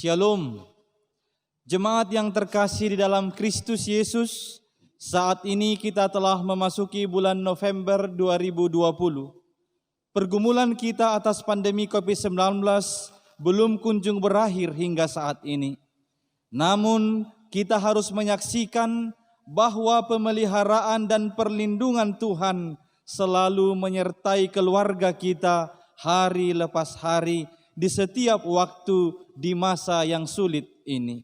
Shalom. Jemaat yang terkasih di dalam Kristus Yesus, saat ini kita telah memasuki bulan November 2020. Pergumulan kita atas pandemi COVID-19 belum kunjung berakhir hingga saat ini. Namun, kita harus menyaksikan bahwa pemeliharaan dan perlindungan Tuhan selalu menyertai keluarga kita hari lepas hari di setiap waktu di masa yang sulit ini.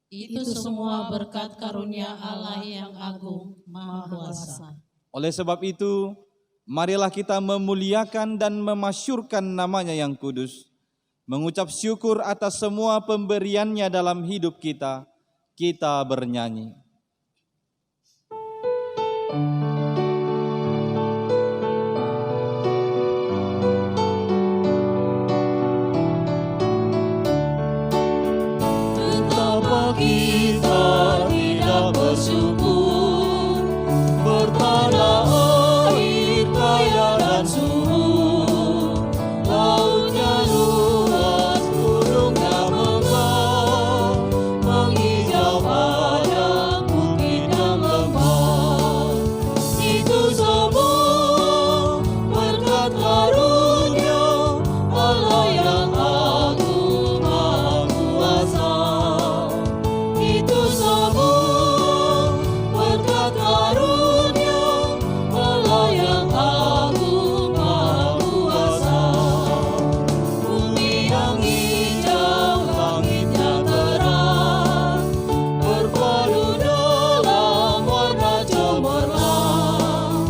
Itu semua berkat karunia Allah yang agung, maha kuasa. Oleh sebab itu, marilah kita memuliakan dan memasyurkan namanya yang kudus. Mengucap syukur atas semua pemberiannya dalam hidup kita, kita bernyanyi. Kita tidak bersyukur, bertanah air kaya dan subur, lautnya luas, gunungnya megah, menghijau padang bukit dan lembah. Itu semua berkat karunia Allah yang agung maha kuasa. Itu semua berkat karunia Allah yang agung maha kuasa. Bumi yang hijau, langit yang terang, berpadu dalam warna cemerlang.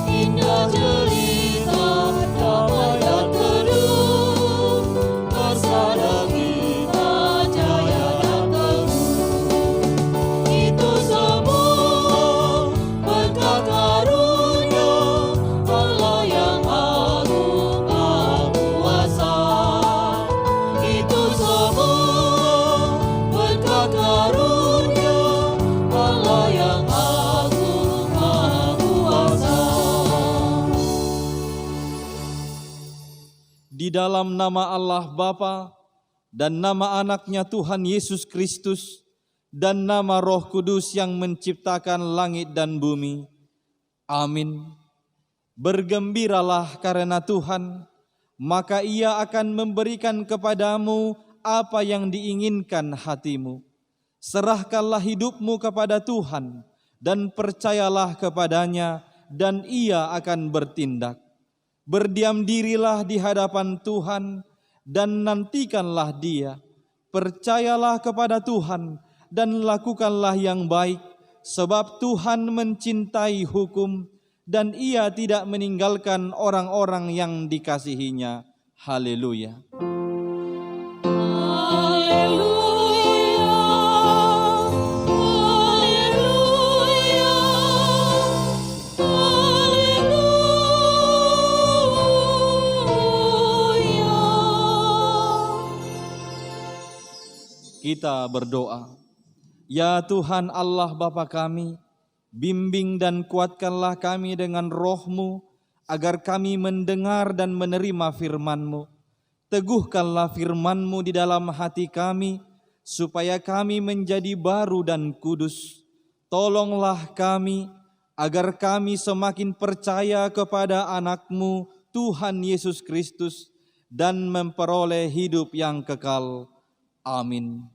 Indah cerita, damai dan teduh, bersama kita jaya dan teguh. Itu semua berkat karunia Allah yang agung maha kuasa. Itu semua berkat karunia Allah yang agung maha kuasa. Di dalam nama Allah Bapa dan nama anaknya Tuhan Yesus Kristus dan nama Roh Kudus yang menciptakan langit dan bumi. Amin. Bergembiralah karena Tuhan, maka Ia akan memberikan kepadamu apa yang diinginkan hatimu. Serahkanlah hidupmu kepada Tuhan dan percayalah kepadanya, dan Ia akan bertindak. Berdiam dirilah di hadapan Tuhan dan nantikanlah Dia. Percayalah kepada Tuhan dan lakukanlah yang baik, sebab Tuhan mencintai hukum dan Ia tidak meninggalkan orang-orang yang dikasihinya. Haleluya. Kita berdoa. Ya Tuhan Allah Bapa kami, bimbing dan kuatkanlah kami dengan roh-Mu, agar kami mendengar dan menerima firman-Mu. Teguhkanlah firman-Mu di dalam hati kami, supaya kami menjadi baru dan kudus. Tolonglah kami, agar kami semakin percaya kepada anak-Mu, Tuhan Yesus Kristus, dan memperoleh hidup yang kekal. Amin.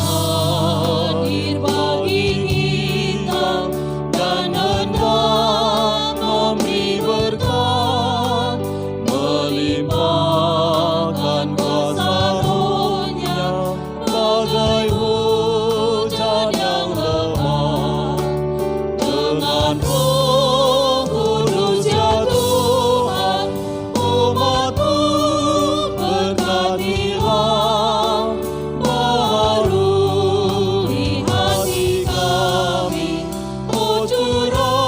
Hadir bagi kita dan hendak memberi berkat, melimpahkan kuasa Roh-Nya bagai hujan yang lebat. Dengan Roh Kudus ya Tuhan, umat-Mu berkatilah, baharui hati kami, oh curahkan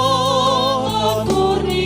kurnia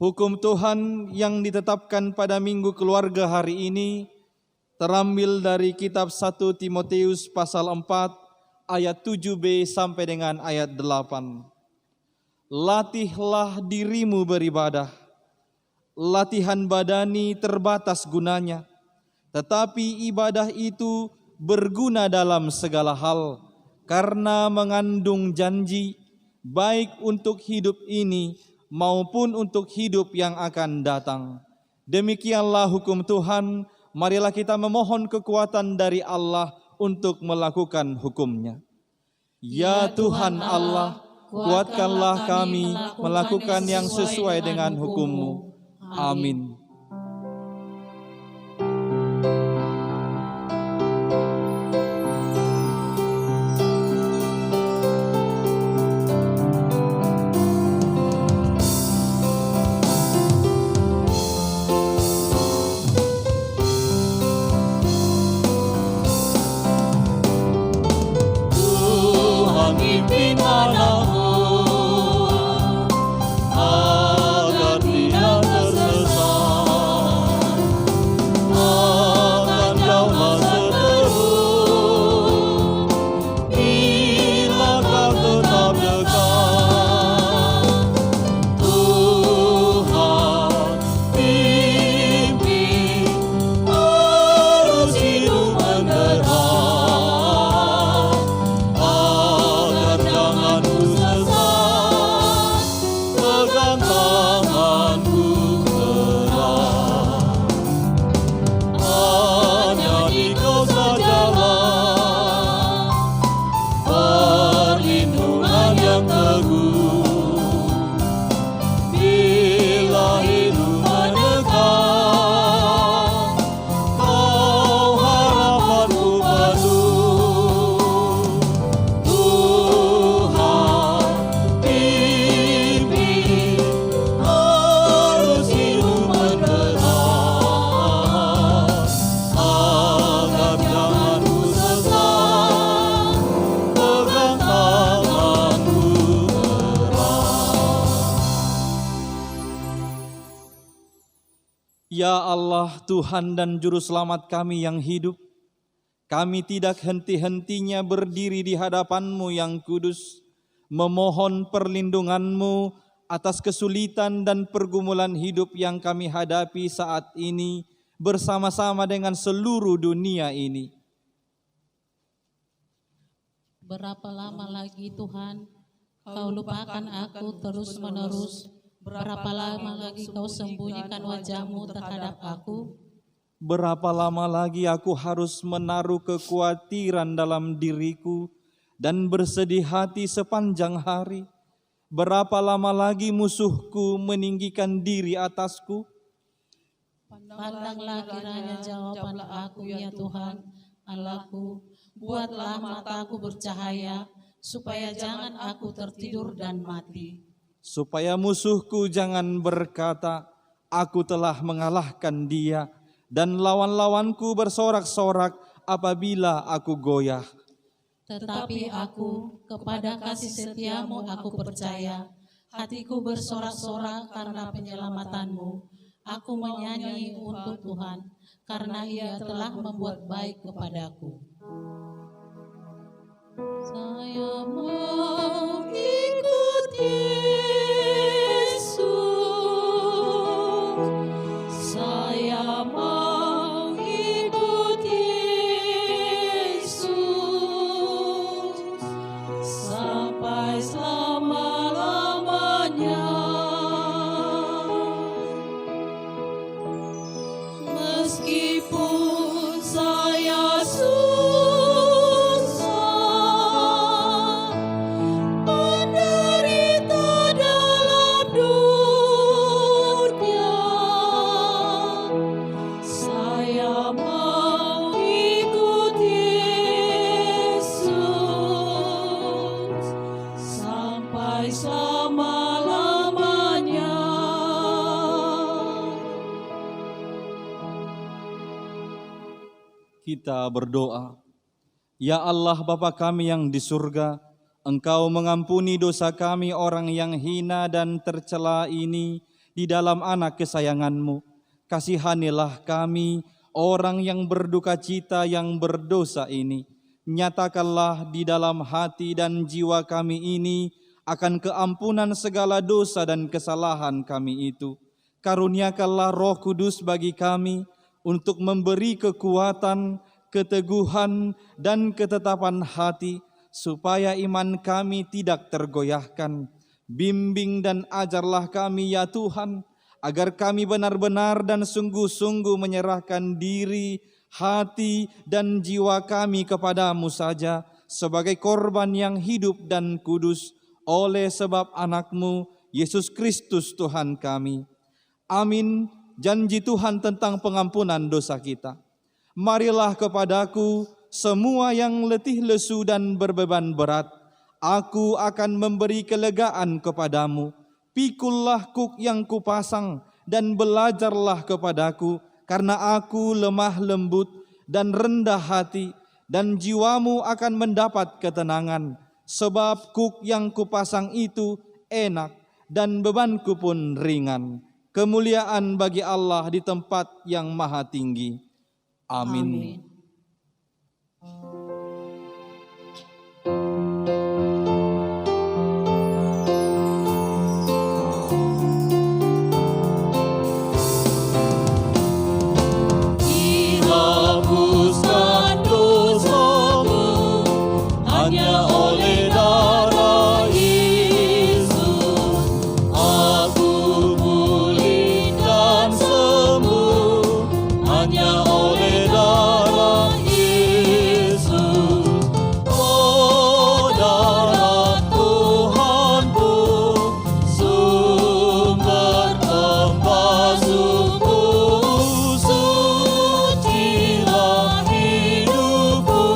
Hukum Tuhan yang ditetapkan pada Minggu Keluarga hari ini terambil dari kitab 1 Timotius pasal 4 ayat 7b sampai dengan ayat 8. Latihlah dirimu beribadah. Latihan badani terbatas gunanya, tetapi ibadah itu berguna dalam segala hal karena mengandung janji baik untuk hidup ini maupun untuk hidup yang akan datang. Demikianlah hukum Tuhan, marilah kita memohon kekuatan dari Allah untuk melakukan hukumnya. Ya Tuhan Allah, kuatkanlah kami melakukan yang sesuai dengan hukum-Mu. Amin. Tuhan pimpin anakmu agar tidak tersesat, akan jauhlah seterus bila kau tetap dekat. Tuhan pimpin arus hidup menderat, agar jangan ku sesat, pegang tanganku erat. Hanya di Kau sajalah perlindungan yang teguh, bila hidup mendekat, Kau harapanku penuh. Tuhan pimpin arus hidup menderat, agar jangan ku sesat, pegang tanganku erat. Ya Allah, Tuhan dan Juru Selamat kami yang hidup, kami tidak henti-hentinya berdiri di hadapan-Mu yang kudus, memohon perlindungan-Mu atas kesulitan dan pergumulan hidup yang kami hadapi saat ini bersama-sama dengan seluruh dunia ini. Berapa lama lagi Tuhan Kau lupakan aku terus-menerus? Berapa lama lagi Kau sembunyikan wajah-Mu terhadap aku? Berapa lama lagi aku harus menaruh kekhawatiran dalam diriku dan bersedih hati sepanjang hari? Berapa lama lagi musuhku meninggikan diri atasku? Pandanglah kiranya jawaban aku ya Tuhan Allahku. Buatlah mataku bercahaya, supaya jangan aku tertidur dan mati. Supaya musuhku jangan berkata, aku telah mengalahkan dia, dan lawan-lawanku bersorak-sorak apabila aku goyah. Tetapi aku, kepada kasih setia-Mu aku percaya. Hatiku bersorak-sorak karena penyelamatanmu. Aku menyanyi untuk Tuhan, karena Ia telah membuat baik kepadaku. Saya mau ikut Yesus, saya mau ikut Yesus, sampai selama-lamanya. Meskipun saya susah, menderita dalam dunia, saya mau ikut Yesus sampai selama-lamanya. Kita berdoa. Ya Allah Bapa kami yang di surga, Engkau mengampuni dosa kami orang yang hina dan tercela ini, di dalam anak kesayangan-Mu. Kasihanilah kami, orang yang berduka cita yang berdosa ini. Nyatakanlah di dalam hati dan jiwa kami ini akan keampunan segala dosa dan kesalahan kami itu. Karuniakanlah Roh Kudus bagi kami untuk memberi kekuatan, keteguhan, dan ketetapan hati, supaya iman kami tidak tergoyahkan. Bimbing dan ajarlah kami ya Tuhan, agar kami benar-benar dan sungguh-sungguh menyerahkan diri, hati, dan jiwa kami kepadamu saja, sebagai korban yang hidup dan kudus, oleh sebab anak-Mu, Yesus Kristus Tuhan kami. Amin. Janji Tuhan tentang pengampunan dosa kita. Marilah kepadaku semua yang letih lesu dan berbeban berat, aku akan memberi kelegaan kepadamu. Pikullah kuk yang kupasang dan belajarlah kepadaku, karena aku lemah lembut dan rendah hati, dan jiwamu akan mendapat ketenangan. Sebab kuk yang kupasang itu enak dan bebanku pun ringan. Kemuliaan bagi Allah di tempat yang maha tinggi. Amin. Dihapuskan dosamu hanya oleh darah Yesus. Aku pulih dan sembuh hanya oleh darah Yesus. Oh, darah Tuhanku, sumber pembasuhku, sucilah hidupku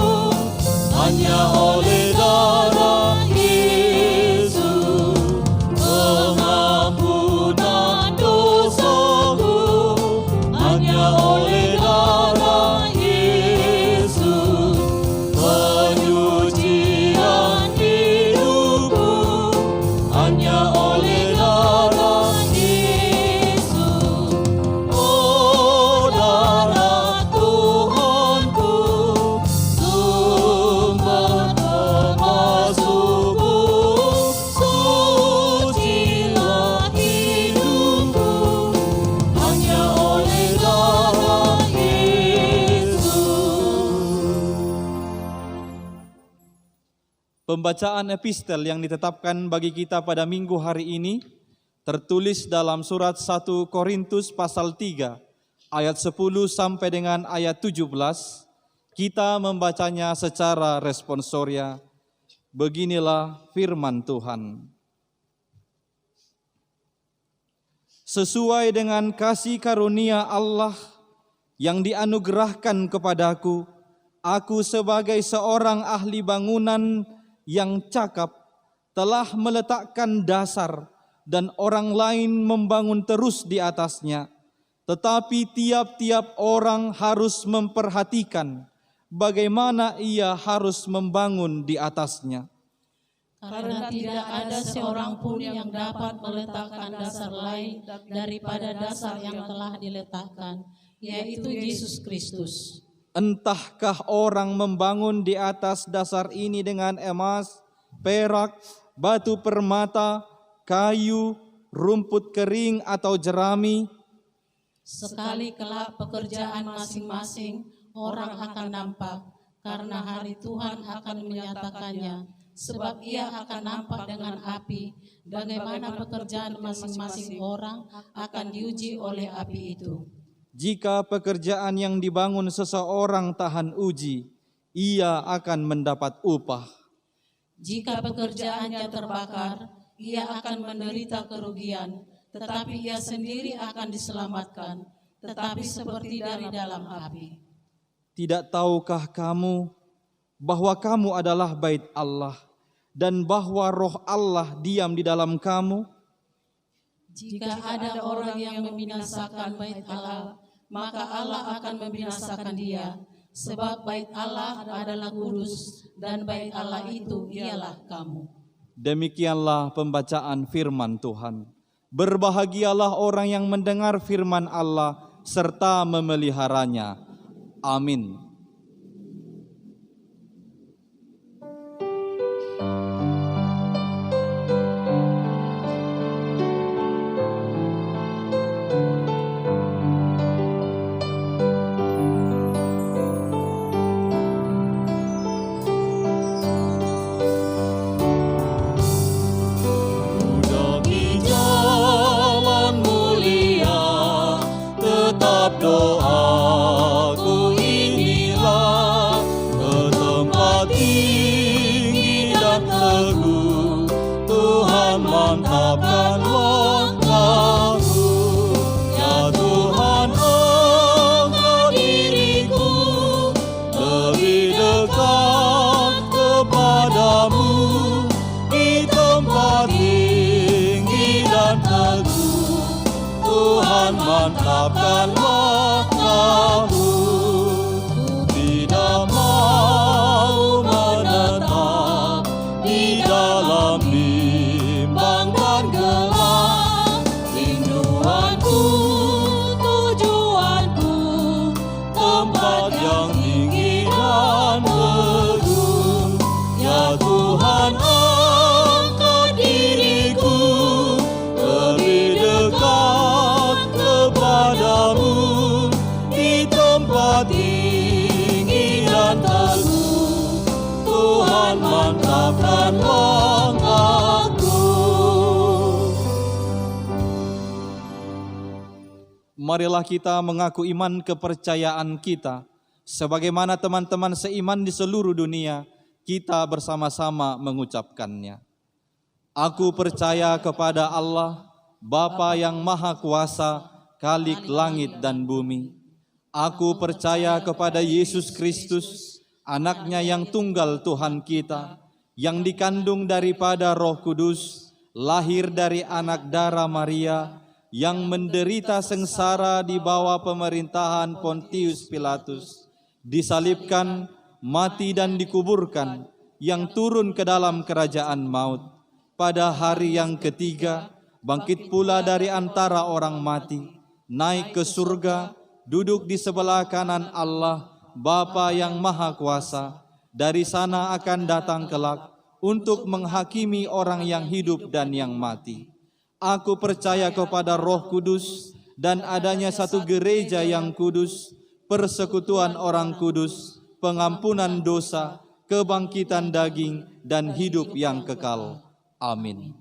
hanya oleh darah Yesus. Pengampunan dosaku hanya oleh darah Yesus. Penyucian hidupku hanya oleh darah Yesus. Oh, darah Tuhanku, sumber pembasuhku, sucilah hidupku hanya oleh darah Yesus. Pembacaan epistel yang ditetapkan bagi kita pada minggu hari ini tertulis dalam surat 1 Korintus pasal 3 ayat 10 sampai dengan ayat 17. Kita membacanya secara responsoria. Beginilah firman Tuhan. Sesuai dengan kasih karunia Allah yang dianugerahkan kepadaku, aku sebagai seorang ahli bangunan yang cakap telah meletakkan dasar dan orang lain membangun terus di atasnya. Tetapi tiap-tiap orang harus memperhatikan bagaimana ia harus membangun di atasnya. Karena tidak ada seorang pun yang dapat meletakkan dasar lain daripada dasar yang telah diletakkan, yaitu Yesus Kristus. Entahkah orang membangun di atas dasar ini dengan emas, perak, batu permata, kayu, rumput kering atau jerami? Sekali kelak pekerjaan masing-masing orang akan nampak, karena hari Tuhan akan menyatakannya, sebab ia akan nampak dengan api, bagaimana pekerjaan masing-masing orang akan diuji oleh api itu. Jika pekerjaan yang dibangun seseorang tahan uji, ia akan mendapat upah. Jika pekerjaannya terbakar, ia akan menderita kerugian, tetapi ia sendiri akan diselamatkan, tetapi seperti dari dalam api. Tidak tahukah kamu bahwa kamu adalah bait Allah dan bahwa roh Allah diam di dalam kamu? Jika ada orang yang membinasakan bait Allah, maka Allah akan membinasakan dia, sebab bait Allah adalah kudus, dan bait Allah itu ialah kamu. Demikianlah pembacaan firman Tuhan. Berbahagialah orang yang mendengar firman Allah serta memeliharanya. Amin. Di jalan mulia, tetap doaku inilah, ke tempat tinggi dan teguh, Tuhan mantapkan langkahku. Ya Tuhan, angkat diriku lebih dekat kepadamu, di tempat tinggi dan teguh, Tuhan mantapkan langkahku. Tidak mau menetap di dalam bimbang dan gelap, rinduanku, tujuanku, tempat yang tinggi dan teguh. Ya Tuhan, angkat diriku lebih dekat kepadamu, di tempat tinggi dan teguh, Tuhan mantapkan langkahku. Marilah kita mengaku iman kepercayaan kita. Sebagaimana teman-teman seiman di seluruh dunia, kita bersama-sama mengucapkannya. Aku percaya kepada Allah, Bapa yang Maha Kuasa, Khalik langit dan bumi. Aku percaya kepada Yesus Kristus, Anaknya yang tunggal Tuhan kita, yang dikandung daripada Roh Kudus, lahir dari anak darah Maria, yang menderita sengsara di bawah pemerintahan Pontius Pilatus, disalibkan, mati dan dikuburkan, yang turun ke dalam kerajaan maut. Pada hari yang ketiga, bangkit pula dari antara orang mati, naik ke surga, duduk di sebelah kanan Allah, Bapa yang Maha Kuasa. Dari sana akan datang kelak untuk menghakimi orang yang hidup dan yang mati. Aku percaya kepada Roh Kudus dan adanya satu gereja yang kudus, persekutuan orang kudus, pengampunan dosa, kebangkitan daging, dan hidup yang kekal. Amin.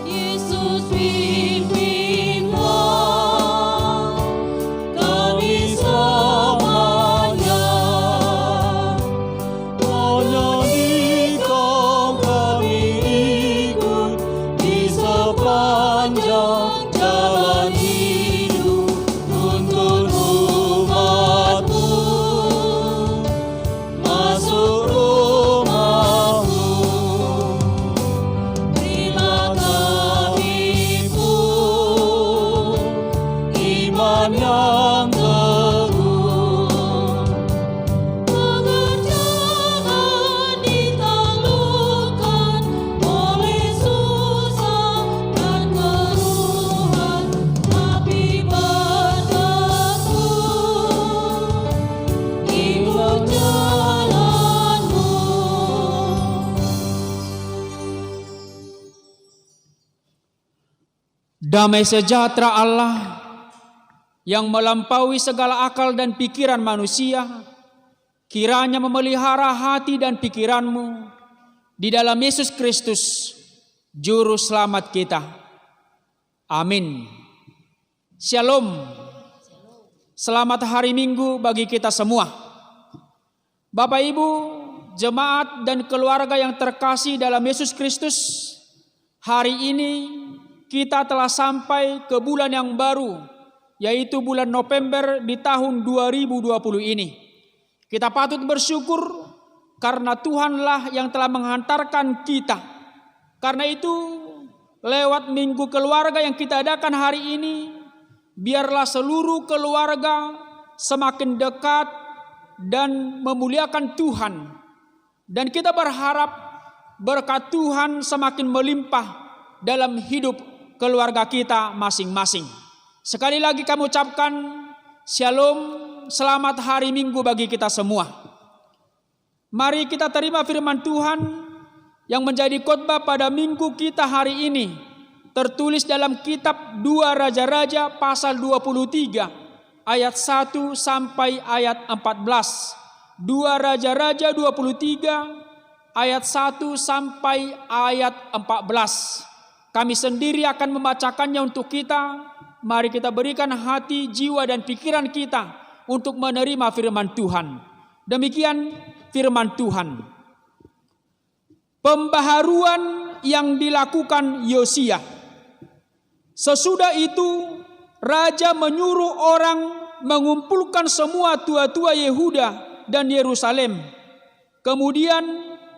Yesus pimpinlah kami semuanya, hanya Dikau kami ikut di sepanjang jalan hidup. Tuntun umat-Mu masuk rumah-Mu. Berilah kami pun iman yang teguh, pekerjaan ditaklukkan oleh susah dan keluhan, tapi bertekun ikut jalan-Mu. Damai sejahtera Allah yang melampaui segala akal dan pikiran manusia, kiranya memelihara hati dan pikiranmu di dalam Yesus Kristus, Juru Selamat kita. Amin. Shalom. Selamat hari Minggu bagi kita semua. Bapak Ibu, jemaat dan keluarga yang terkasih dalam Yesus Kristus, hari ini kita telah sampai ke bulan yang baru, yaitu bulan November di tahun 2020 ini. Kita patut bersyukur karena Tuhanlah yang telah menghantarkan kita Karena itu, lewat minggu keluarga yang kita adakan hari ini, biarlah seluruh keluarga semakin dekat dan memuliakan Tuhan. Dan kita berharap berkat Tuhan semakin melimpah dalam hidup keluarga kita masing-masing. Sekali lagi kami ucapkan Shalom, selamat hari Minggu bagi kita semua. Mari kita terima firman Tuhan yang menjadi khotbah pada minggu kita hari ini, tertulis dalam kitab 2 Raja-Raja pasal 23 ayat 1 sampai ayat 14. 2 Raja-Raja 23 ayat 1 sampai ayat 14. Kami sendiri akan membacakannya untuk kita. Mari kita berikan hati, jiwa dan pikiran kita untuk menerima firman Tuhan. Demikian firman Tuhan. Pembaharuan yang dilakukan Yosia. Sesudah itu raja menyuruh orang mengumpulkan semua tua-tua Yehuda dan Yerusalem. Kemudian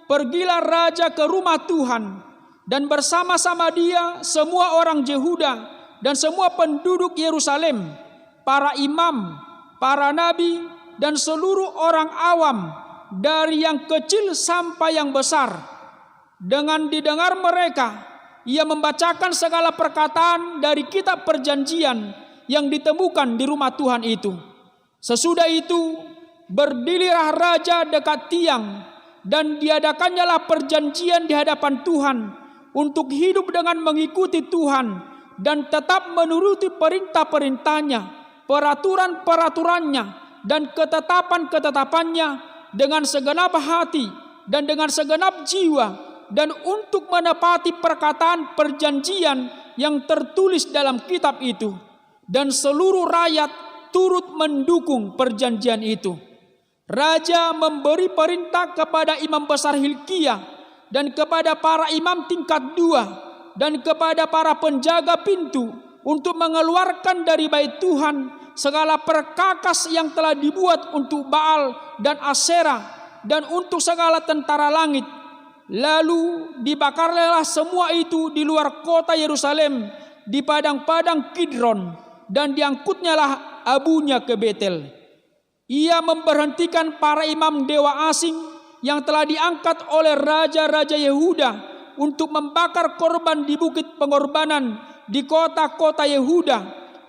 pergilah raja ke rumah Tuhan, dan bersama-sama dia semua orang Yehuda dan semua penduduk Yerusalem, para imam, para nabi, dan seluruh orang awam, dari yang kecil sampai yang besar. Dengan didengar mereka, ia membacakan segala perkataan dari kitab perjanjian yang ditemukan di rumah Tuhan itu. Sesudah itu, berdirilah raja dekat tiang, dan diadakannya perjanjian di hadapan Tuhan untuk hidup dengan mengikuti Tuhan dan tetap menuruti perintah-perintahnya, peraturan-peraturannya, dan ketetapan-ketetapannya dengan segenap hati dan dengan segenap jiwa, dan untuk menepati perkataan perjanjian yang tertulis dalam kitab itu. Dan seluruh rakyat turut mendukung perjanjian itu. Raja memberi perintah kepada imam besar Hilkiah dan kepada para imam tingkat 2 dan kepada para penjaga pintu untuk mengeluarkan dari bait Tuhan segala perkakas yang telah dibuat untuk Baal dan Aserah dan untuk segala tentara langit. Lalu dibakarlah semua itu di luar kota Yerusalem, di padang-padang Kidron, dan diangkutnyalah abunya ke Betel. Ia memberhentikan para imam dewa asing yang telah diangkat oleh raja-raja Yehuda untuk membakar korban di bukit pengorbanan di kota-kota Yehuda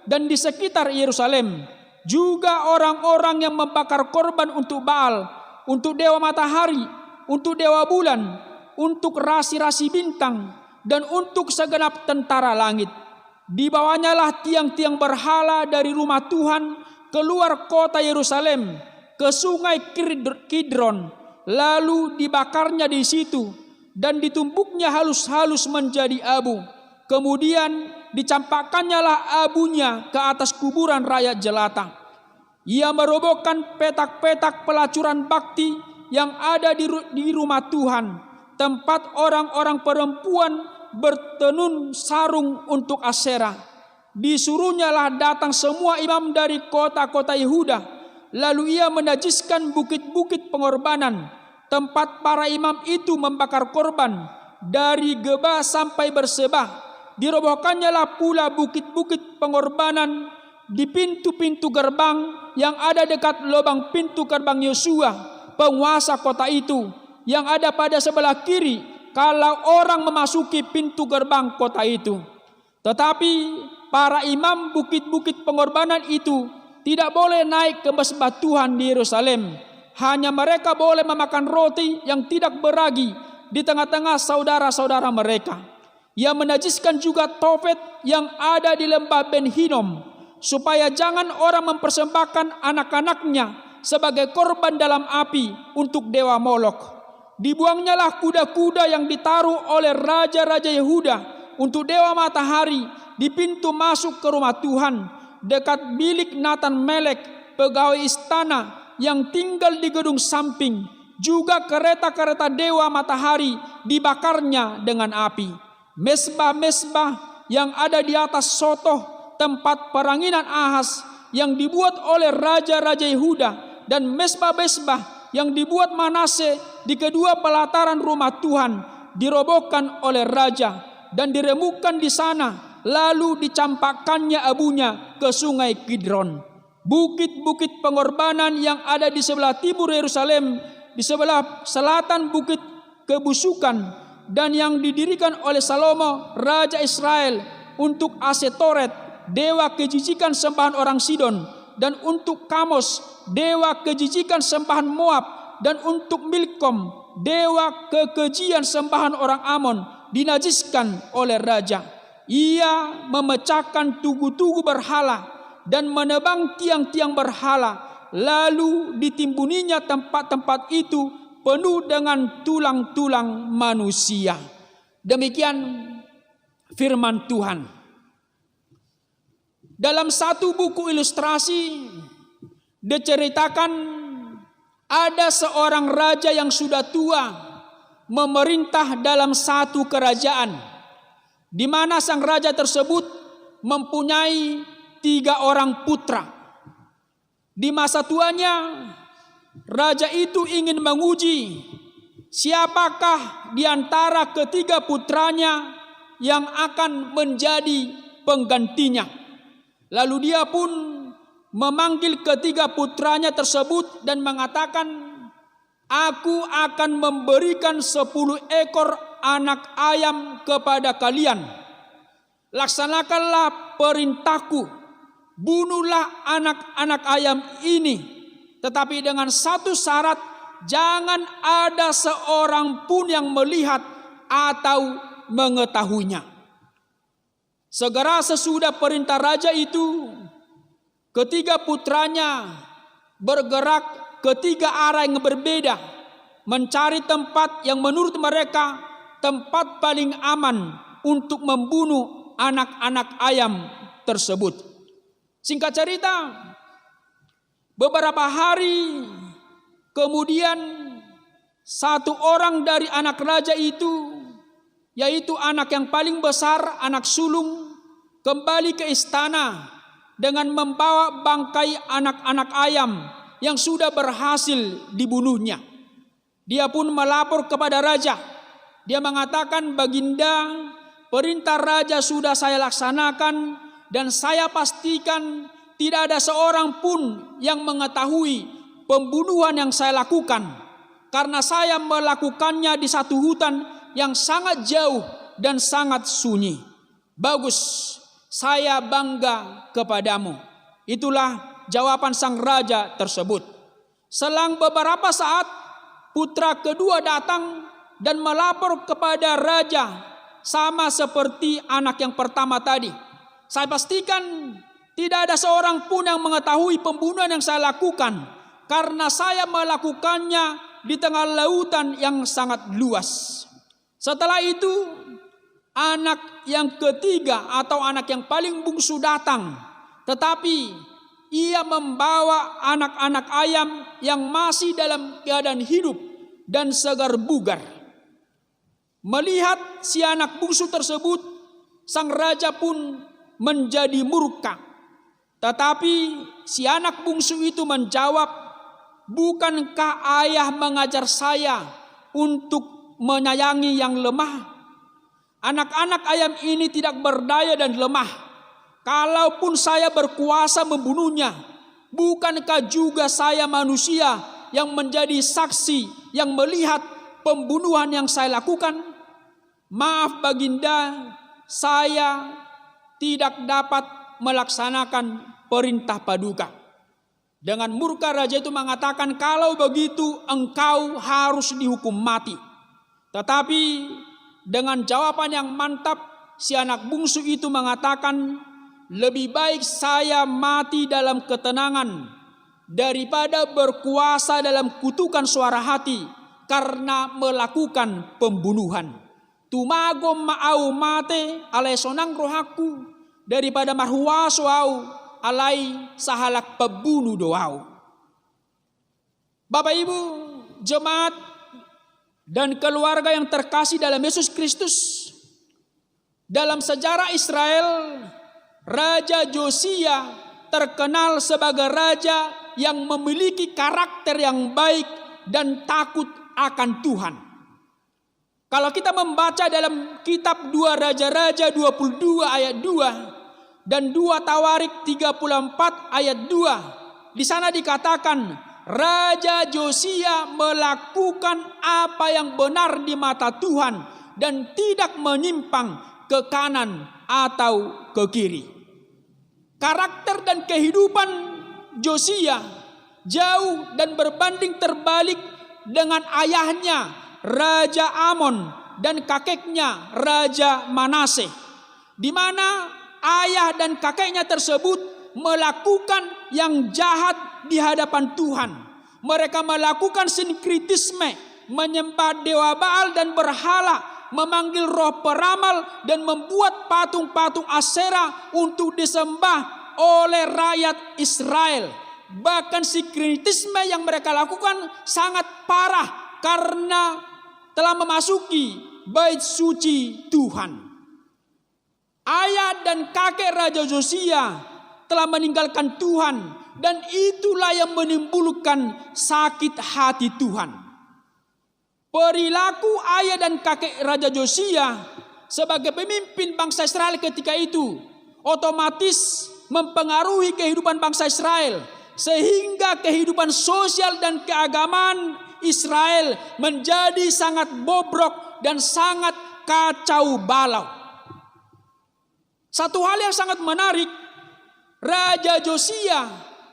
dan di sekitar Yerusalem. Juga orang-orang yang membakar korban untuk Baal, untuk dewa matahari, untuk dewa bulan, untuk rasi-rasi bintang, dan untuk segenap tentara langit. Dibawanyalah tiang-tiang berhala dari rumah Tuhan keluar kota Yerusalem ke sungai Kidron, lalu dibakarnya di situ dan ditumbuknya halus-halus menjadi abu. Kemudian dicampakkannya abunya ke atas kuburan rakyat jelata. Ia merobohkan petak-petak pelacuran bakti yang ada di rumah Tuhan, tempat orang-orang perempuan bertenun sarung untuk Aserah. Disuruhnyalah datang semua imam dari kota-kota Yehuda. Lalu ia menajiskan bukit-bukit pengorbanan, tempat para imam itu membakar korban, dari Geba sampai Bersebah. Dirobohkannyalah pula bukit-bukit pengorbanan di pintu-pintu gerbang yang ada dekat lubang pintu gerbang Yosua, penguasa kota itu, yang ada pada sebelah kiri kalau orang memasuki pintu gerbang kota itu. Tetapi para imam bukit-bukit pengorbanan itu tidak boleh naik ke mesbah Tuhan di Yerusalem. Hanya mereka boleh memakan roti yang tidak beragi di tengah-tengah saudara-saudara mereka. Ia menajiskan juga Tofet yang ada di lembah Ben Hinnom, supaya jangan orang mempersembahkan anak-anaknya sebagai korban dalam api untuk dewa Molok. Dibuangnyalah kuda-kuda yang ditaruh oleh raja-raja Yehuda untuk dewa matahari di pintu masuk ke rumah Tuhan, dekat bilik Natan Melek, pegawai istana yang tinggal di gedung samping. Juga kereta-kereta dewa matahari dibakarnya dengan api. Mesbah-mesbah yang ada di atas Sotoh, tempat peranginan Ahaz, yang dibuat oleh raja-raja Yehuda, dan mesbah-mesbah yang dibuat Manase di kedua pelataran rumah Tuhan dirobohkan oleh raja dan diremukkan di sana, lalu dicampakkannya abunya ke sungai Kidron. Bukit-bukit pengorbanan yang ada di sebelah timur Yerusalem, di sebelah selatan bukit kebusukan, dan yang didirikan oleh Salomo raja Israel untuk Asetoret, dewa kejijikan sembahan orang Sidon, dan untuk Kamos, dewa kejijikan sembahan Moab, dan untuk Milkom, dewa kekejian sembahan orang Amon, dinajiskan oleh raja. Ia memecahkan tugu-tugu berhala dan menebang tiang-tiang berhala, lalu ditimbuninya tempat-tempat itu penuh dengan tulang-tulang manusia. Demikian firman Tuhan. Dalam satu buku ilustrasi diceritakan ada seorang raja yang sudah tua memerintah dalam satu kerajaan, di mana sang raja tersebut mempunyai 3 orang putra. Di masa tuanya, raja itu ingin menguji siapakah di antara ketiga putranya yang akan menjadi penggantinya. Lalu dia pun memanggil ketiga putranya tersebut dan mengatakan, "Aku akan memberikan 10 ekor anak ayam kepada kalian. Laksanakanlah perintahku, bunuhlah anak-anak ayam ini, tetapi dengan satu syarat, jangan ada seorang pun yang melihat atau mengetahuinya." Segera sesudah perintah raja itu, ketiga putranya bergerak ke 3 arah yang berbeda, mencari tempat yang menurut mereka tempat paling aman untuk membunuh anak-anak ayam tersebut. Singkat cerita, beberapa hari kemudian satu orang dari anak raja itu, yaitu anak yang paling besar, anak sulung, kembali ke istana dengan membawa bangkai anak-anak ayam yang sudah berhasil dibunuhnya. Dia pun melapor kepada raja. Dia mengatakan, "Baginda, perintah raja sudah saya laksanakan dan saya pastikan tidak ada seorang pun yang mengetahui pembunuhan yang saya lakukan, karena saya melakukannya di satu hutan yang sangat jauh dan sangat sunyi. Bagus, saya bangga kepadamu." Itulah jawaban sang raja tersebut. Selang beberapa saat, putra kedua datang dan melapor kepada raja, sama seperti anak yang pertama tadi. "Saya pastikan tidak ada seorang pun yang mengetahui pembunuhan yang saya lakukan, karena saya melakukannya di tengah lautan yang sangat luas." Setelah itu, anak yang ketiga atau anak yang paling bungsu datang, tetapi ia membawa anak-anak ayam yang masih dalam keadaan hidup dan segar bugar. Melihat si anak bungsu tersebut, sang raja pun menjadi murka. Tetapi si anak bungsu itu menjawab, "Bukankah ayah mengajar saya untuk menyayangi yang lemah? Anak-anak ayam ini tidak berdaya dan lemah. Kalaupun saya berkuasa membunuhnya, bukankah juga saya manusia yang menjadi saksi yang melihat pembunuhan yang saya lakukan? Maaf Baginda, saya tidak dapat melaksanakan perintah paduka." Dengan murka raja itu mengatakan, "Kalau begitu engkau harus dihukum mati." Tetapi dengan jawaban yang mantap, si anak bungsu itu mengatakan, "Lebih baik saya mati dalam ketenangan daripada berkuasa dalam kutukan suara hati karena melakukan pembunuhan. Tumagom maau mate alai sonang rohaku daripada marhuaso au alai sahalak pembunuh doau." Bapak Ibu, jemaat dan keluarga yang terkasih dalam Yesus Kristus, dalam sejarah Israel, Raja Josia terkenal sebagai raja yang memiliki karakter yang baik dan takut akan Tuhan. Kalau kita membaca dalam kitab 2 Raja-Raja 22 ayat 2 dan 2 Tawarik 34 ayat 2, di sana dikatakan Raja Josia melakukan apa yang benar di mata Tuhan dan tidak menyimpang ke kanan atau ke kiri. Karakter dan kehidupan Josia jauh dan berbanding terbalik dengan ayahnya Raja Amon dan kakeknya Raja Manase, di mana ayah dan kakeknya tersebut melakukan yang jahat di hadapan Tuhan. Mereka melakukan sinkritisme, menyembah dewa Baal dan berhala, memanggil roh peramal dan membuat patung-patung Asyera untuk disembah oleh rakyat Israel. Bahkan sinkritisme yang mereka lakukan sangat parah karena telah memasuki bait suci Tuhan. Ayah dan kakek Raja Josia telah meninggalkan Tuhan, dan itulah yang menimbulkan sakit hati Tuhan. Perilaku ayah dan kakek Raja Josia sebagai pemimpin bangsa Israel ketika itu otomatis mempengaruhi kehidupan bangsa Israel, sehingga kehidupan sosial dan keagamaan Israel menjadi sangat bobrok dan sangat kacau balau. Satu hal yang sangat menarik, Raja Josia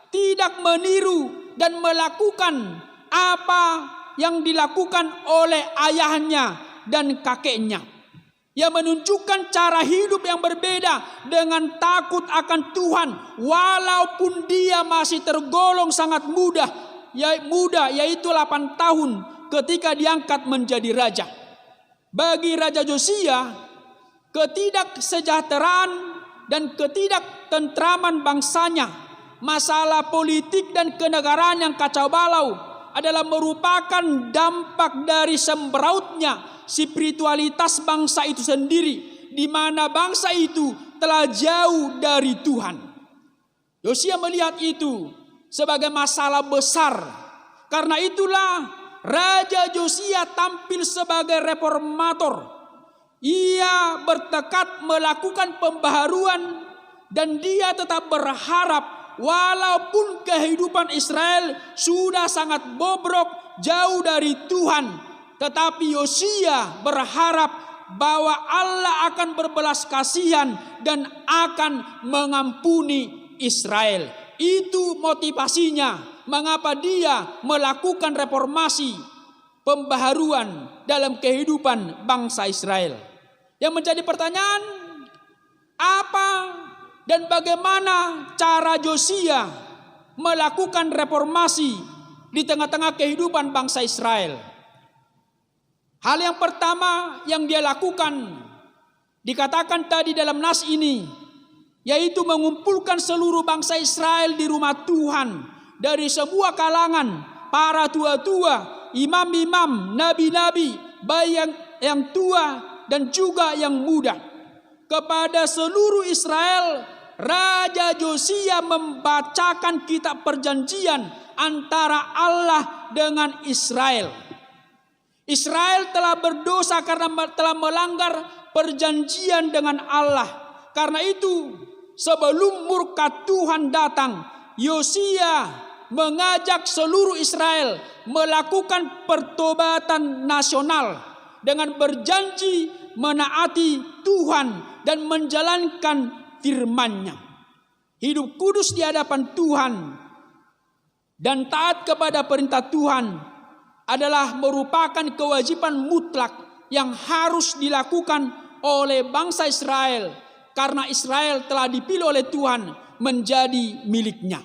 tidak meniru dan melakukan apa yang dilakukan oleh ayahnya dan kakeknya. Ia menunjukkan cara hidup yang berbeda dengan takut akan Tuhan, walaupun dia masih tergolong sangat muda, yaitu 8 tahun ketika diangkat menjadi raja. Bagi Raja Josia, ketidaksejahteraan dan ketidaktentraman bangsanya, masalah politik dan kenegaraan yang kacau balau adalah merupakan dampak dari sembrautnya spiritualitas bangsa itu sendiri, di mana bangsa itu telah jauh dari Tuhan. Yosia melihat itu sebagai masalah besar. Karena itulah Raja Josia tampil sebagai reformator. Ia bertekad melakukan pembaharuan, dan dia tetap berharap walaupun kehidupan Israel sudah sangat bobrok jauh dari Tuhan, tetapi Yosia berharap bahwa Allah akan berbelas kasihan dan akan mengampuni Israel. Itu motivasinya mengapa dia melakukan reformasi, pembaharuan dalam kehidupan bangsa Israel. Yang menjadi pertanyaan, apa dan bagaimana cara Josia melakukan reformasi di tengah-tengah kehidupan bangsa Israel? Hal yang pertama yang dia lakukan, dikatakan tadi dalam nas ini, yaitu mengumpulkan seluruh bangsa Israel di rumah Tuhan dari semua kalangan, para tua-tua, imam-imam, nabi-nabi, baik yang tua dan juga yang muda. Kepada seluruh Israel, Raja Josia membacakan kitab perjanjian antara Allah dengan Israel. Israel telah berdosa karena telah melanggar perjanjian dengan Allah. Karena itu, sebelum murka Tuhan datang, Yosia mengajak seluruh Israel melakukan pertobatan nasional dengan berjanji menaati Tuhan dan menjalankan firman-Nya. Hidup kudus di hadapan Tuhan dan taat kepada perintah Tuhan adalah merupakan kewajiban mutlak yang harus dilakukan oleh bangsa Israel, karena Israel telah dipilih oleh Tuhan menjadi miliknya.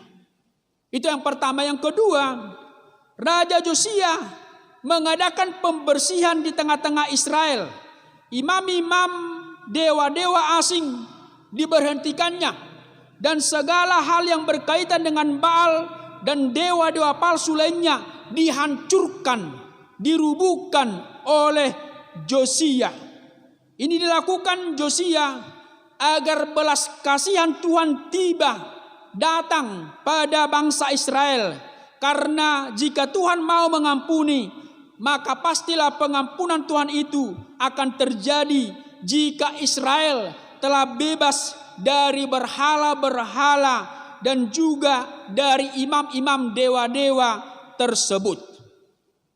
Itu yang pertama. Yang kedua, Raja Josia mengadakan pembersihan di tengah-tengah Israel. Imam-imam, dewa-dewa asing diberhentikannya, dan segala hal yang berkaitan dengan Baal dan dewa-dewa palsu lainnya dihancurkan, dirubuhkan oleh Josia. Ini dilakukan Josia agar belas kasihan Tuhan datang pada bangsa Israel. Karena jika Tuhan mau mengampuni, maka pastilah pengampunan Tuhan itu akan terjadi jika Israel telah bebas dari berhala-berhala dan juga dari imam-imam dewa-dewa tersebut.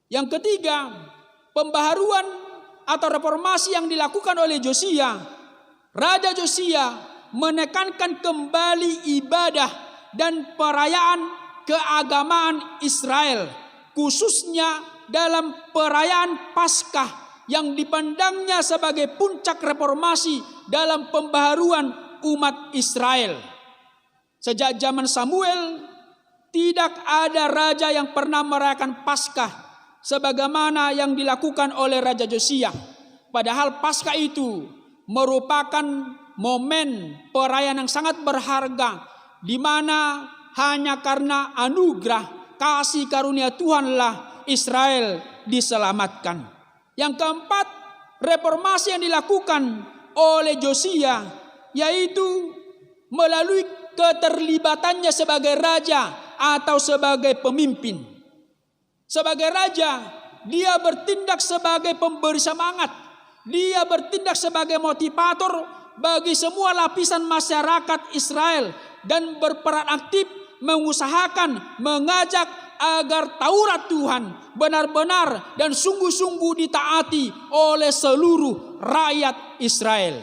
Yang ketiga, pembaharuan atau reformasi yang dilakukan oleh Josia. Raja Josia menekankan kembali ibadah dan perayaan keagamaan Israel, khususnya dalam perayaan Paskah yang dipandangnya sebagai puncak reformasi dalam pembaharuan umat Israel. Sejak zaman Samuel, tidak ada raja yang pernah merayakan Paskah sebagaimana yang dilakukan oleh Raja Josia. Padahal Paskah itu merupakan momen perayaan yang sangat berharga, di mana hanya karena anugerah kasih karunia Tuhanlah Israel diselamatkan. Yang keempat, reformasi yang dilakukan oleh Josia yaitu melalui keterlibatannya sebagai raja atau sebagai pemimpin. Sebagai raja, dia bertindak sebagai pemberi semangat. Dia bertindak sebagai motivator bagi semua lapisan masyarakat Israel dan berperan aktif mengusahakan, mengajak agar Taurat Tuhan benar-benar dan sungguh-sungguh ditaati oleh seluruh rakyat Israel.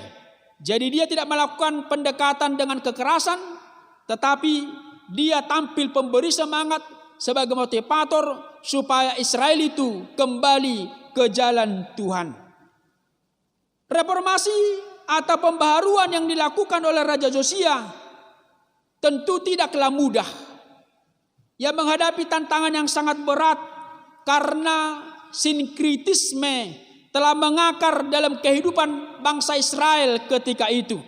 Jadi dia tidak melakukan pendekatan dengan kekerasan, tetapi dia tampil pemberi semangat sebagai motivator supaya Israel itu kembali ke jalan Tuhan. Reformasi atau pembaharuan yang dilakukan oleh Raja Josia tentu tidaklah mudah. Ia menghadapi tantangan yang sangat berat karena sinkritisme telah mengakar dalam kehidupan bangsa Israel ketika itu.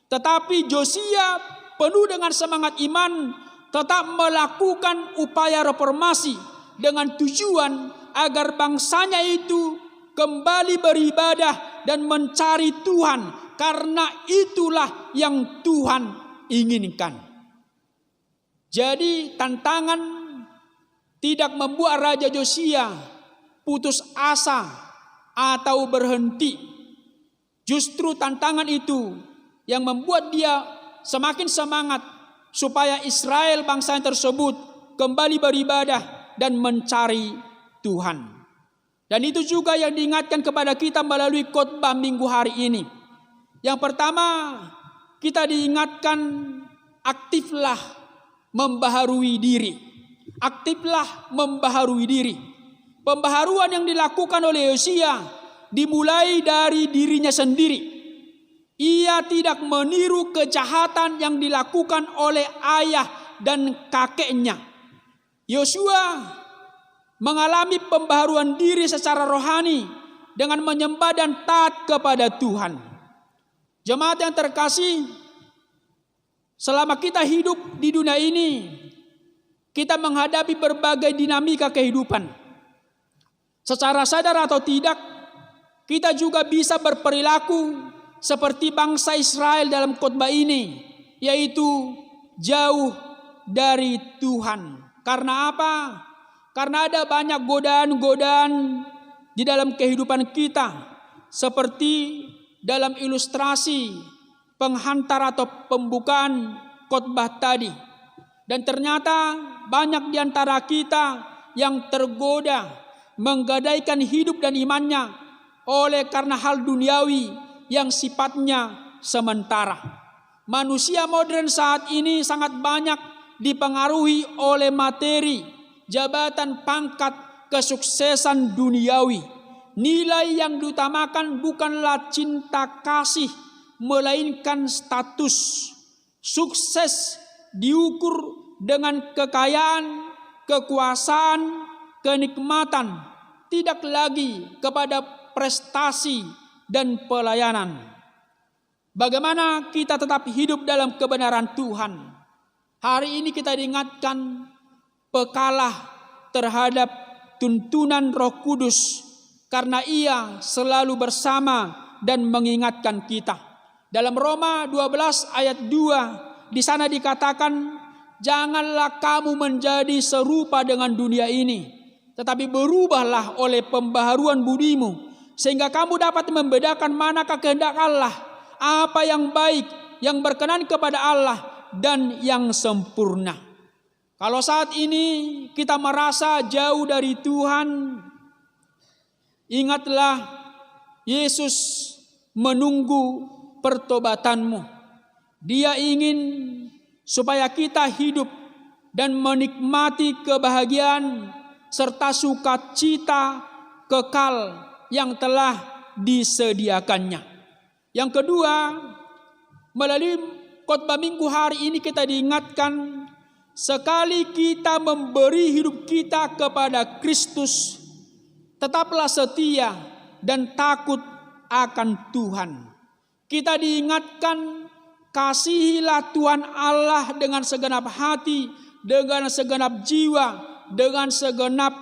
Tetapi Josia penuh dengan semangat iman tetap melakukan upaya reformasi dengan tujuan agar bangsanya itu kembali beribadah dan mencari Tuhan, karena itulah yang Tuhan inginkan. Jadi tantangan tidak membuat Raja Josia putus asa atau berhenti. Justru tantangan itu yang membuat dia semakin semangat supaya Israel bangsa tersebut kembali beribadah dan mencari Tuhan. Dan itu juga yang diingatkan kepada kita melalui khotbah minggu hari ini. Yang pertama, kita diingatkan aktiflah membaharui diri. Aktiflah membaharui diri. Pembaharuan yang dilakukan oleh Yosia dimulai dari dirinya sendiri. Ia tidak meniru kejahatan yang dilakukan oleh ayah dan kakeknya. Yosua mengalami pembaharuan diri secara rohani dengan menyembah dan taat kepada Tuhan. Jemaat yang terkasih, selama kita hidup di dunia ini, kita menghadapi berbagai dinamika kehidupan. Secara sadar atau tidak, kita juga bisa berperilaku seperti bangsa Israel dalam khotbah ini, yaitu jauh dari Tuhan. Karena apa? Karena ada banyak godaan-godaan di dalam kehidupan kita, seperti dalam ilustrasi penghantar atau pembukaan khotbah tadi. Dan ternyata banyak di antara kita yang tergoda menggadaikan hidup dan imannya oleh karena hal duniawi yang sifatnya sementara. Manusia modern saat ini sangat banyak dipengaruhi oleh materi, jabatan, pangkat, kesuksesan duniawi. Nilai yang diutamakan bukanlah cinta kasih, melainkan status. Sukses diukur dengan kekayaan, kekuasaan, kenikmatan, tidak lagi kepada prestasi dan pelayanan. Bagaimana kita tetap hidup dalam kebenaran Tuhan? Hari ini kita diingatkan pekalah terhadap tuntunan Roh Kudus, karena Ia selalu bersama dan mengingatkan kita. Dalam Roma 12 ayat 2, di sana dikatakan, janganlah kamu menjadi serupa dengan dunia ini, tetapi berubahlah oleh pembaharuan budimu, sehingga kamu dapat membedakan manakah kehendak Allah, apa yang baik, yang berkenan kepada Allah, dan yang sempurna. Kalau saat ini kita merasa jauh dari Tuhan, ingatlah Yesus menunggu pertobatanmu. Dia ingin supaya kita hidup dan menikmati kebahagiaan serta sukacita kekal yang telah disediakannya. Yang kedua, melalui khotbah minggu hari ini kita diingatkan, sekali kita memberi hidup kita kepada Kristus, tetaplah setia dan takut akan Tuhan. Kita diingatkan, kasihilah Tuhan Allah dengan segenap hati, dengan segenap jiwa, dengan segenap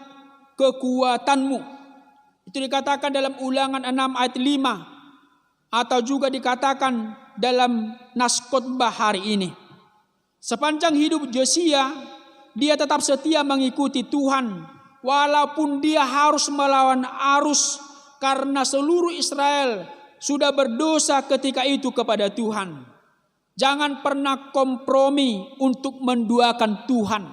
kekuatanmu. Itu dikatakan dalam Ulangan 6 ayat 5, atau juga dikatakan dalam nas khotbah hari ini. Sepanjang hidup Josia, dia tetap setia mengikuti Tuhan, walaupun dia harus melawan arus karena seluruh Israel sudah berdosa ketika itu kepada Tuhan. Jangan pernah kompromi untuk menduakan Tuhan.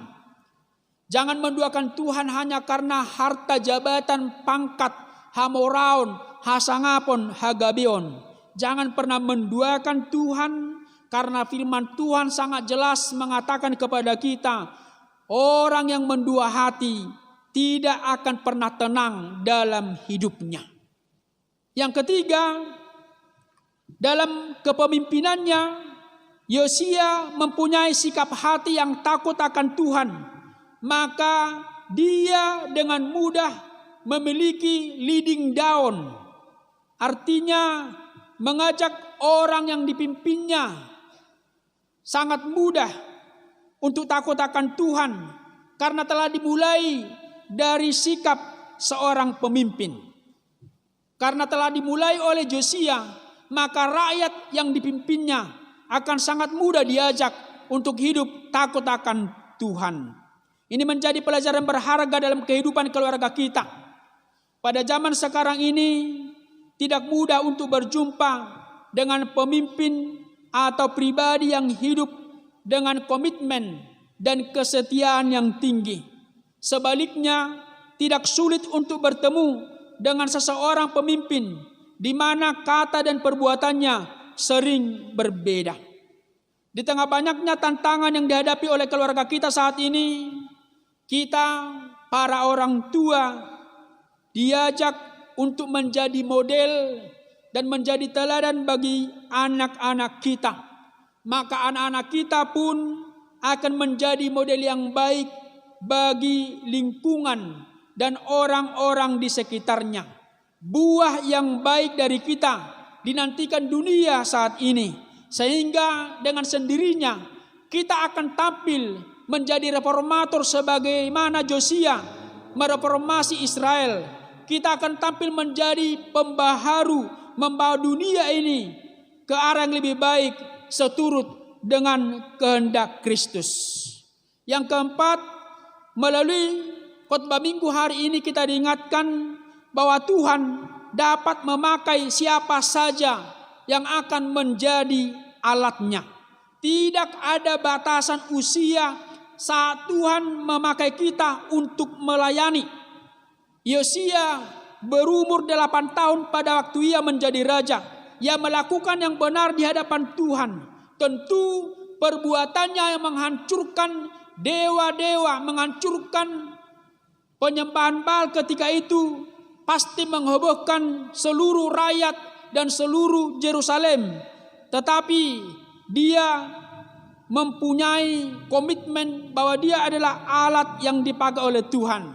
Jangan menduakan Tuhan hanya karena harta, jabatan, pangkat, hamoraon, hasangapon, hagabion. Jangan pernah menduakan Tuhan karena firman Tuhan sangat jelas mengatakan kepada kita, orang yang mendua hati tidak akan pernah tenang dalam hidupnya. Yang ketiga, dalam kepemimpinannya, Yosia mempunyai sikap hati yang takut akan Tuhan. Maka dia dengan mudah memiliki leading down. Artinya mengajak orang yang dipimpinnya sangat mudah untuk takut akan Tuhan, karena telah dimulai dari sikap seorang pemimpin. Karena telah dimulai oleh Josia, maka rakyat yang dipimpinnya akan sangat mudah diajak untuk hidup takut akan Tuhan. Ini menjadi pelajaran berharga dalam kehidupan keluarga kita. Pada zaman sekarang ini tidak mudah untuk berjumpa dengan pemimpin atau pribadi yang hidup dengan komitmen dan kesetiaan yang tinggi. Sebaliknya, tidak sulit untuk bertemu dengan seseorang pemimpin di mana kata dan perbuatannya sering berbeda. Di tengah banyaknya tantangan yang dihadapi oleh keluarga kita saat ini, kita para orang tua diajak untuk menjadi model dan menjadi teladan bagi anak-anak kita. Maka anak-anak kita pun akan menjadi model yang baik bagi lingkungan dan orang-orang di sekitarnya. Buah yang baik dari kita dinantikan dunia saat ini, sehingga dengan sendirinya kita akan tampil menjadi reformator sebagaimana Josia mereformasi Israel. Kita akan tampil menjadi pembaharu, membawa dunia ini ke arah yang lebih baik seturut dengan kehendak Kristus. Yang keempat, melalui khotbah minggu hari ini kita diingatkan bahwa Tuhan dapat memakai siapa saja yang akan menjadi alatnya. Tidak ada batasan usia saat Tuhan memakai kita untuk melayani. Yosia berumur 8 tahun pada waktu ia menjadi raja. Ia melakukan yang benar di hadapan Tuhan. Tentu perbuatannya yang menghancurkan dewa-dewa, menghancurkan penyembahan Baal ketika itu pasti menghebohkan seluruh rakyat dan seluruh Yerusalem. Tetapi dia mempunyai komitmen bahwa dia adalah alat yang dipakai oleh Tuhan.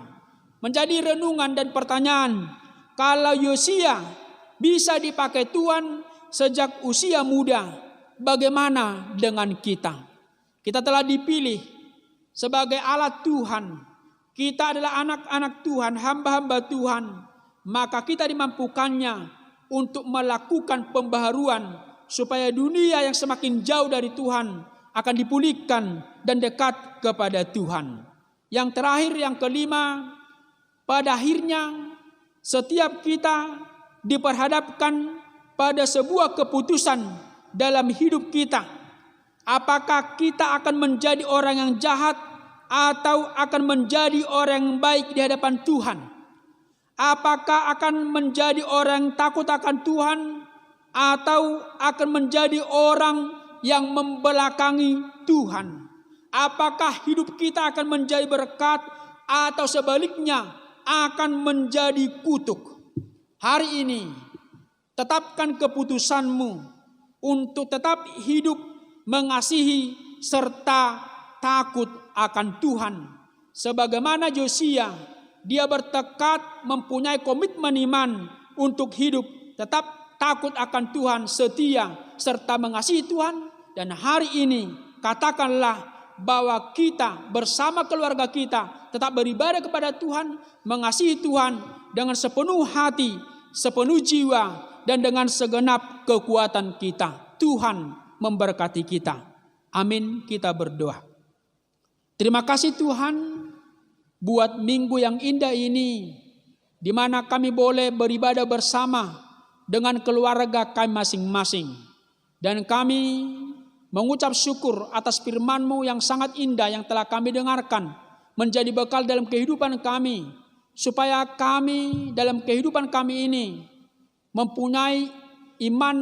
Menjadi renungan dan pertanyaan, kalau Yosia bisa dipakai Tuhan sejak usia muda, bagaimana dengan kita? Kita telah dipilih sebagai alat Tuhan. Kita adalah anak-anak Tuhan, hamba-hamba Tuhan. Maka kita dimampukannya untuk melakukan pembaharuan supaya dunia yang semakin jauh dari Tuhan akan dipulihkan dan dekat kepada Tuhan. Yang terakhir, yang kelima, pada akhirnya setiap kita diperhadapkan pada sebuah keputusan dalam hidup kita. Apakah kita akan menjadi orang yang jahat atau akan menjadi orang yang baik di hadapan Tuhan? Apakah akan menjadi orang yang takut akan Tuhan atau akan menjadi orang yang membelakangi Tuhan? Apakah hidup kita akan menjadi berkat atau sebaliknya akan menjadi kutuk? Hari ini tetapkan keputusanmu untuk tetap hidup mengasihi serta takut akan Tuhan. Sebagaimana Yosia, dia bertekad mempunyai komitmen iman untuk hidup tetap takut akan Tuhan, setia serta mengasihi Tuhan. Dan hari ini katakanlah bahwa kita bersama keluarga kita tetap beribadah kepada Tuhan, mengasihi Tuhan dengan sepenuh hati, sepenuh jiwa, dan dengan segenap kekuatan kita. Tuhan memberkati kita. Amin. Kita berdoa. Terima kasih Tuhan buat minggu yang indah ini, di mana kami boleh beribadah bersama dengan keluarga kami masing-masing. Dan kami mengucap syukur atas firman-Mu yang sangat indah yang telah kami dengarkan, menjadi bekal dalam kehidupan kami, supaya kami dalam kehidupan kami ini mempunyai iman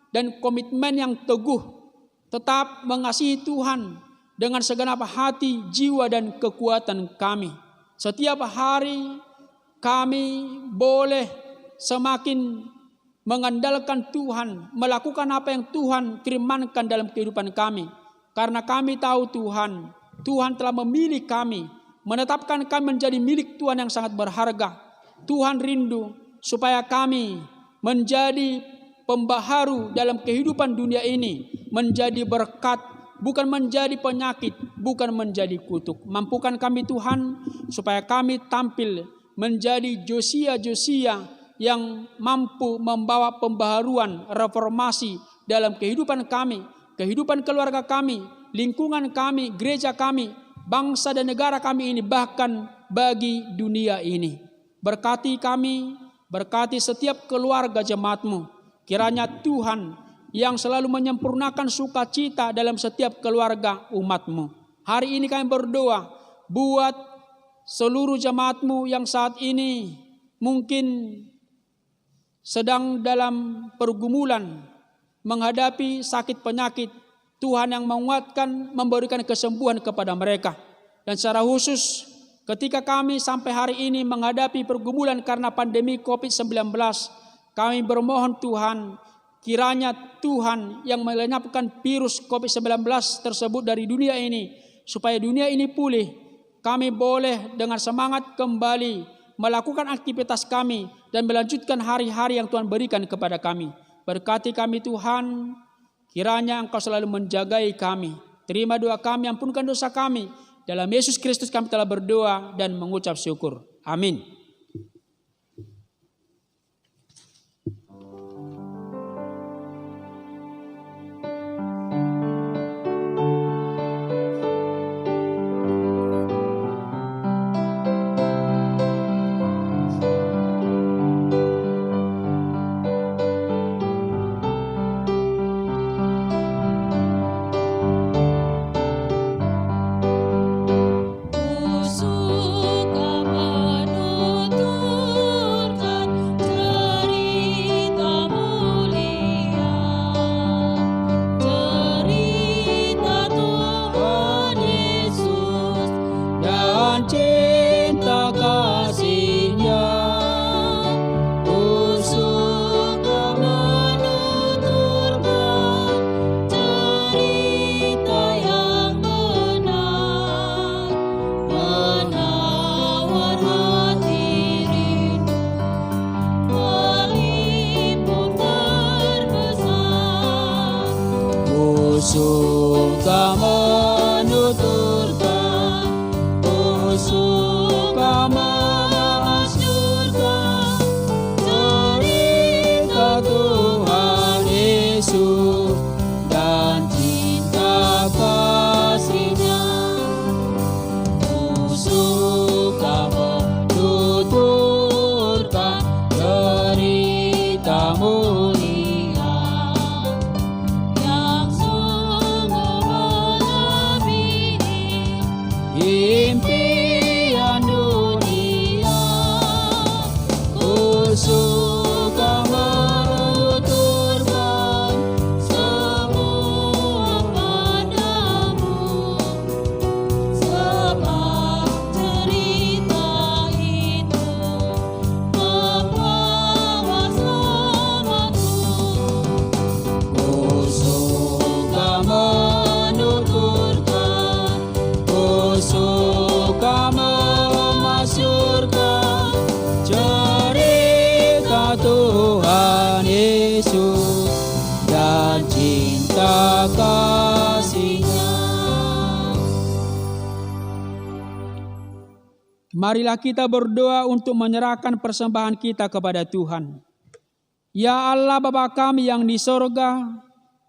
dan komitmen yang teguh, tetap mengasihi Tuhan dengan segenap hati, jiwa, dan kekuatan kami. Setiap hari kami boleh semakin mengandalkan Tuhan, melakukan apa yang Tuhan firmankan dalam kehidupan kami. Karena kami tahu Tuhan telah memilih kami, menetapkan kami menjadi milik Tuhan yang sangat berharga. Tuhan rindu supaya kami menjadi pembaharu dalam kehidupan dunia ini, menjadi berkat, bukan menjadi penyakit, bukan menjadi kutuk. Mampukan kami Tuhan supaya kami tampil menjadi Josia-Josia yang mampu membawa pembaharuan, reformasi dalam kehidupan kami, kehidupan keluarga kami, lingkungan kami, gereja kami, bangsa dan negara kami ini, bahkan bagi dunia ini. Berkati kami, berkati setiap keluarga jemaat-Mu. Kiranya Tuhan yang selalu menyempurnakan sukacita dalam setiap keluarga umat-Mu. Hari ini kami berdoa buat seluruh jemaat-Mu yang saat ini mungkin sedang dalam pergumulan menghadapi sakit penyakit. Tuhan yang menguatkan, memberikan kesembuhan kepada mereka. Dan secara khusus ketika kami sampai hari ini menghadapi pergumulan karena pandemi COVID-19, kami bermohon Tuhan, kiranya Tuhan yang melenyapkan virus COVID-19 tersebut dari dunia ini, supaya dunia ini pulih. Kami boleh dengan semangat kembali melakukan aktivitas kami dan melanjutkan hari-hari yang Tuhan berikan kepada kami. Berkati kami Tuhan, kiranya Engkau selalu menjagai kami. Terima doa kami, ampunkan dosa kami. Dalam Yesus Kristus kami telah berdoa dan mengucap syukur. Amin. Suka menuturkan, suka mengasyurkan cerita Tuhan Yesus dan cinta kasih-Nya. Suka menuturkan dan cinta kasih-Nya. Marilah kita berdoa untuk menyerahkan persembahan kita kepada Tuhan. Ya Allah Bapa kami yang di sorga,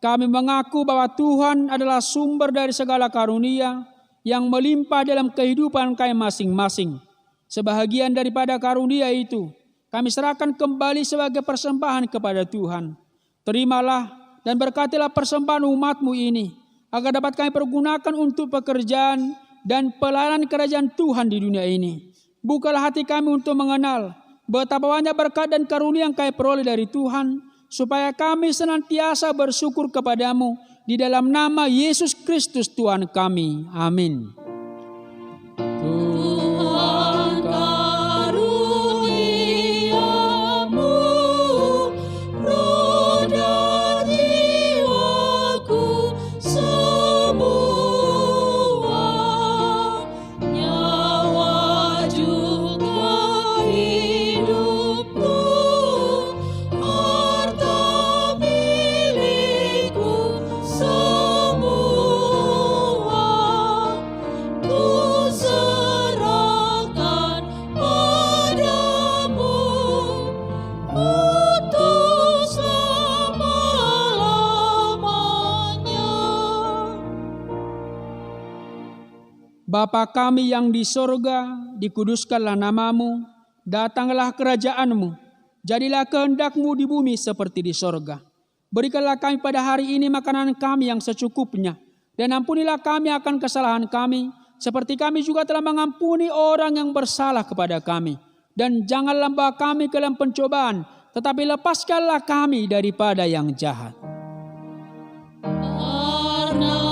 kami mengaku bahwa Tuhan adalah sumber dari segala karunia yang melimpah dalam kehidupan kami masing-masing. Sebahagian daripada karunia itu, kami serahkan kembali sebagai persembahan kepada Tuhan. Terimalah dan berkatilah persembahan umat-Mu ini, agar dapat kami pergunakan untuk pekerjaan dan pelayanan kerajaan Tuhan di dunia ini. Bukalah hati kami untuk mengenal betapa banyak berkat dan karunia yang kami peroleh dari Tuhan, supaya kami senantiasa bersyukur kepadamu di dalam nama Yesus Kristus Tuhan kami. Amin. Tuhan karuniamu, roh dan jiwaku semua, nyawa juga hidupku, harta milikku semua, ku serahkan padamu untuk selama-lamanya. Bapa kami yang di sorga, dikuduskanlah namamu, datanglah kerajaan-Mu, jadilah kehendak-Mu di bumi seperti di sorga. Berikanlah kami pada hari ini makanan kami yang secukupnya, dan ampunilah kami akan kesalahan kami, seperti kami juga telah mengampuni orang yang bersalah kepada kami. Dan janganlah membawa kami ke dalam pencobaan, tetapi lepaskanlah kami daripada yang jahat. Karena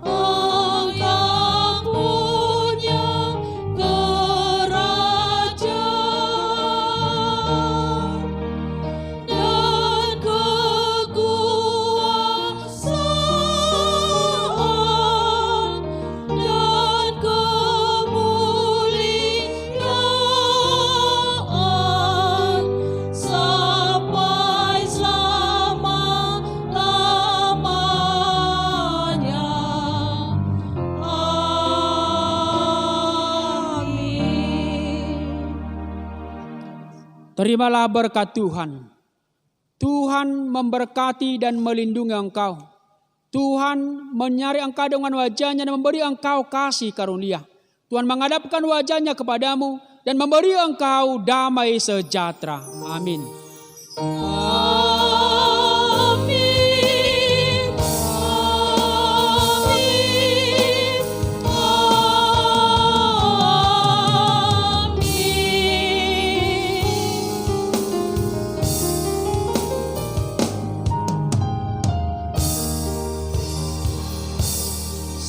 Engkau punya kerajaan dan kekuasaan dan kemuliaan sampai selama-lamanya. Amin. Terimalah berkat Tuhan. Tuhan memberkati dan melindungi engkau. Tuhan menyari engkau dengan wajah-Nya dan memberi engkau kasih karunia. Tuhan menghadapkan wajah-Nya kepadamu dan memberi engkau damai sejahtera. Amin. Amin. Amin. Amin.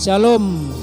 Shalom.